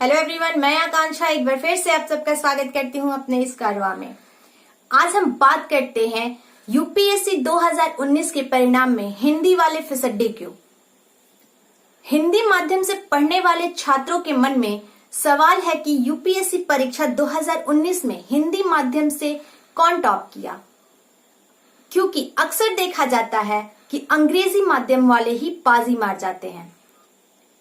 Hello everyone, मैं आकांक्षा एक बार फिर से आप सबका स्वागत करती हूं अपने इस कारवा में। आज हम बात करते हैं यूपीएससी 2019 के परिणाम में हिंदी वाले फिसड्डे क्यों। हिंदी माध्यम से पढ़ने वाले छात्रों के मन में सवाल है कि यूपीएससी परीक्षा 2019 में हिंदी माध्यम से कौन टॉप किया, क्योंकि अक्सर देखा जाता है कि अंग्रेजी माध्यम वाले ही बाजी मार जाते हैं।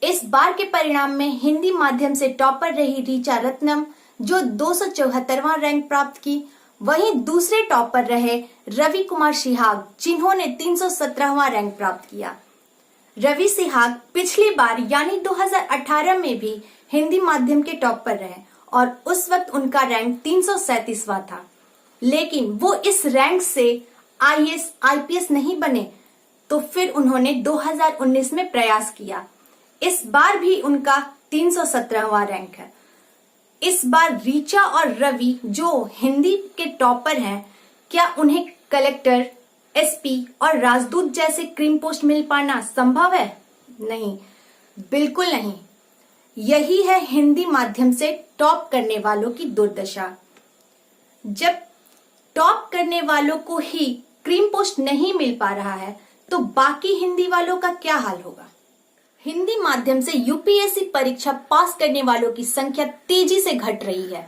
इस बार के परिणाम में हिंदी माध्यम से टॉपर रही ऋचा रत्नम, जो 274वां रैंक प्राप्त की, वहीं दूसरे टॉपर रहे रवि कुमार सिहाग, जिन्होंने 317वां रैंक प्राप्त किया। रवि सिहाग पिछली बार यानी 2018 में भी हिंदी माध्यम के टॉपर रहे और उस वक्त उनका रैंक 337वां था, लेकिन वो इस रैंक से आईएएस आईपीएस नहीं बने, तो फिर उन्होंने 2019 में प्रयास किया। इस बार भी उनका 317वां रैंक है। इस बार ऋचा और रवि जो हिंदी के टॉपर हैं, क्या उन्हें कलेक्टर, एसपी और राजदूत जैसे क्रीम पोस्ट मिल पाना संभव है? नहीं, बिल्कुल नहीं। यही है हिंदी माध्यम से टॉप करने वालों की दुर्दशा। जब टॉप करने वालों को ही क्रीम पोस्ट नहीं मिल पा रहा है, तो बाकी हिंदी वालों का क्या हाल होगा। हिंदी माध्यम से यूपीएससी परीक्षा पास करने वालों की संख्या तेजी से घट रही है।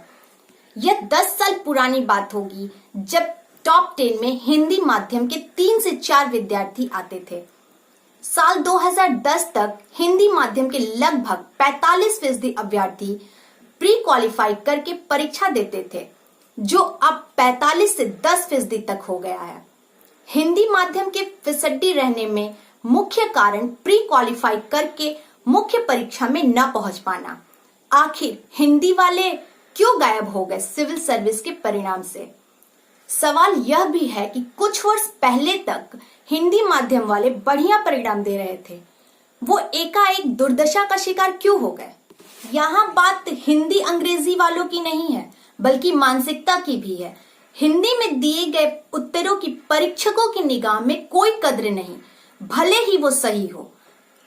यह 10 साल पुरानी बात होगी जब टॉप 10 में हिंदी माध्यम के 3 से 4 विद्यार्थी आते थे। साल 2010 तक हिंदी माध्यम के लगभग 45% अभ्यर्थी प्री क्वालिफाई करके परीक्षा देते थे, जो अब 45 से 10% तक हो गया है। हिंदी माध्यम के फिसड्डी रहने में मुख्य कारण प्री क्वालिफाई करके मुख्य परीक्षा में न पहुंच पाना। आखिर हिंदी वाले क्यों गायब हो गए सिविल सर्विस के परिणाम से? सवाल यह भी है कि कुछ वर्ष पहले तक हिंदी माध्यम वाले बढ़िया परिणाम दे रहे थे, वो एकाएक दुर्दशा का शिकार क्यों हो गए? यहाँ बात हिंदी अंग्रेजी वालों की नहीं है, बल्कि मानसिकता की भी है। हिंदी में दिए गए उत्तरों की परीक्षकों की निगाह में कोई कद्र नहीं, भले ही वो सही हो।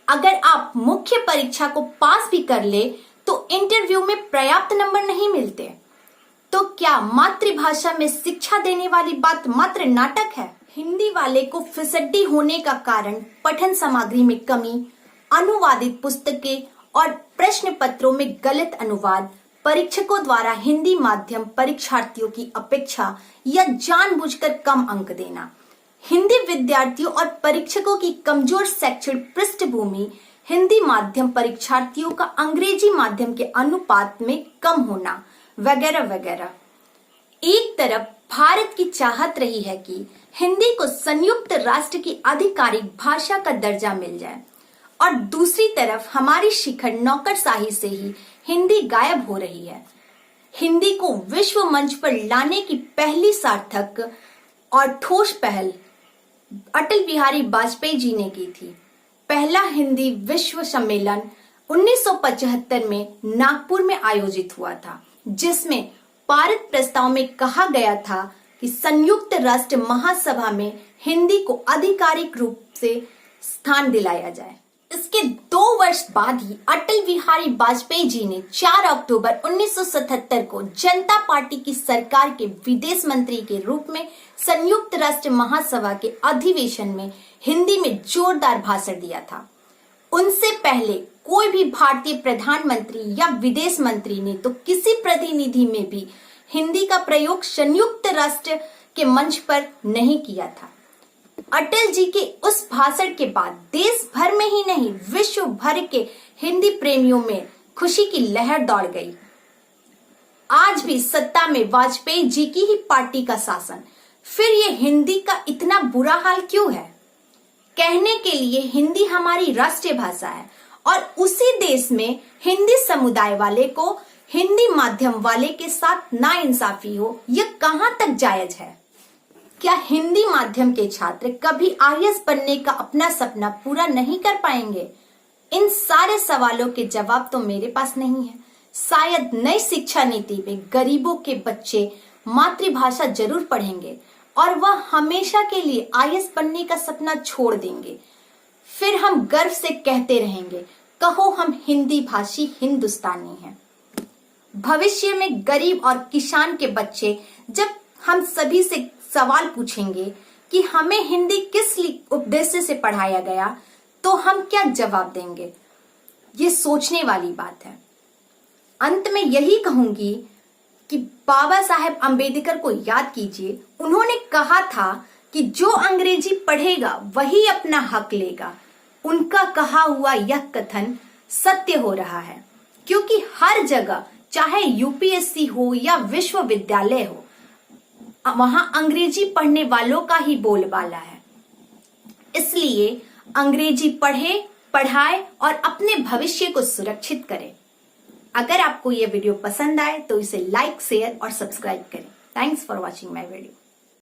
अगर आप मुख्य परीक्षा को पास भी कर ले तो इंटरव्यू में पर्याप्त नंबर नहीं मिलते। तो क्या मातृभाषा में शिक्षा देने वाली बात मात्र नाटक है? हिंदी वाले को फिसड्डी होने का कारण पठन सामग्री में कमी, अनुवादित पुस्तकें और प्रश्न पत्रों में गलत अनुवाद, परीक्षकों द्वारा हिंदी माध्यम परीक्षार्थियों की अपेक्षा या जानबूझकर कम अंक देना, हिंदी विद्यार्थियों और परीक्षकों की कमजोर शैक्षणिक पृष्ठभूमि, हिंदी माध्यम परीक्षार्थियों का अंग्रेजी माध्यम के अनुपात में कम होना, वगैरह वगैरह। एक तरफ भारत की चाहत रही है कि हिंदी को संयुक्त राष्ट्र की आधिकारिक भाषा का दर्जा मिल जाए, और दूसरी तरफ हमारी शिखर नौकरशाही से ही हिंदी गायब हो रही है। हिंदी को विश्व मंच पर लाने की पहली सार्थक और ठोस पहल अटल बिहारी वाजपेयी जी ने की थी। पहला हिंदी विश्व सम्मेलन 1975 में नागपुर में आयोजित हुआ था, जिसमें पारित प्रस्ताव में कहा गया था कि संयुक्त राष्ट्र महासभा में हिंदी को आधिकारिक रूप से स्थान दिलाया जाए। इसके 2 वर्ष बाद ही अटल बिहारी वाजपेयी जी ने 4 अक्टूबर 1977 को जनता पार्टी की सरकार के विदेश मंत्री के रूप में संयुक्त राष्ट्र महासभा के अधिवेशन में हिंदी में जोरदार भाषण दिया था। उनसे पहले कोई भी भारतीय प्रधानमंत्री या विदेश मंत्री ने तो किसी प्रतिनिधि में भी हिंदी का प्रयोग संयुक्त राष्ट्र के मंच पर नहीं किया था। अटल जी के उस भाषण के बाद देश भर में ही नहीं, विश्व भर के हिंदी प्रेमियों में खुशी की लहर दौड़ गई। आज भी सत्ता में वाजपेयी जी की ही पार्टी का शासन, फिर ये हिंदी का इतना बुरा हाल क्यों है? कहने के लिए हिंदी हमारी राष्ट्रीय भाषा है, और उसी देश में हिंदी समुदाय वाले को हिंदी माध्यम वाले के साथ नाइंसाफी हो, यह कहां तक जायज है? क्या हिंदी माध्यम के छात्र कभी आईएएस बनने का अपना सपना पूरा नहीं कर पाएंगे? इन सारे सवालों के जवाब तो मेरे पास नहीं है। शायद नई शिक्षा नीति में गरीबों के बच्चे मातृभाषा जरूर पढ़ेंगे और वह हमेशा के लिए आईएएस बनने का सपना छोड़ देंगे। फिर हम गर्व से कहते रहेंगे, कहो हम हिंदी भाषी हिंदुस्तानी हैं। भविष्य में गरीब और किसान के बच्चे जब हम सभी से सवाल पूछेंगे कि हमें हिंदी किस उद्देश्य से पढ़ाया गया, तो हम क्या जवाब देंगे? ये सोचने वाली बात है। अंत में यही कहूंगी कि बाबा साहेब अंबेडकर को याद कीजिए। उन्होंने कहा था कि जो अंग्रेजी पढ़ेगा वही अपना हक लेगा। उनका कहा हुआ यह कथन सत्य हो रहा है, क्योंकि हर जगह, चाहे यूपीएससी हो या विश्वविद्यालय हो, वहां अंग्रेजी पढ़ने वालों का ही बोलबाला है। इसलिए अंग्रेजी पढ़े, पढ़ाए और अपने भविष्य को सुरक्षित करें। अगर आपको यह वीडियो पसंद आए तो इसे लाइक, शेयर और सब्सक्राइब करें। Thanks for watching my video.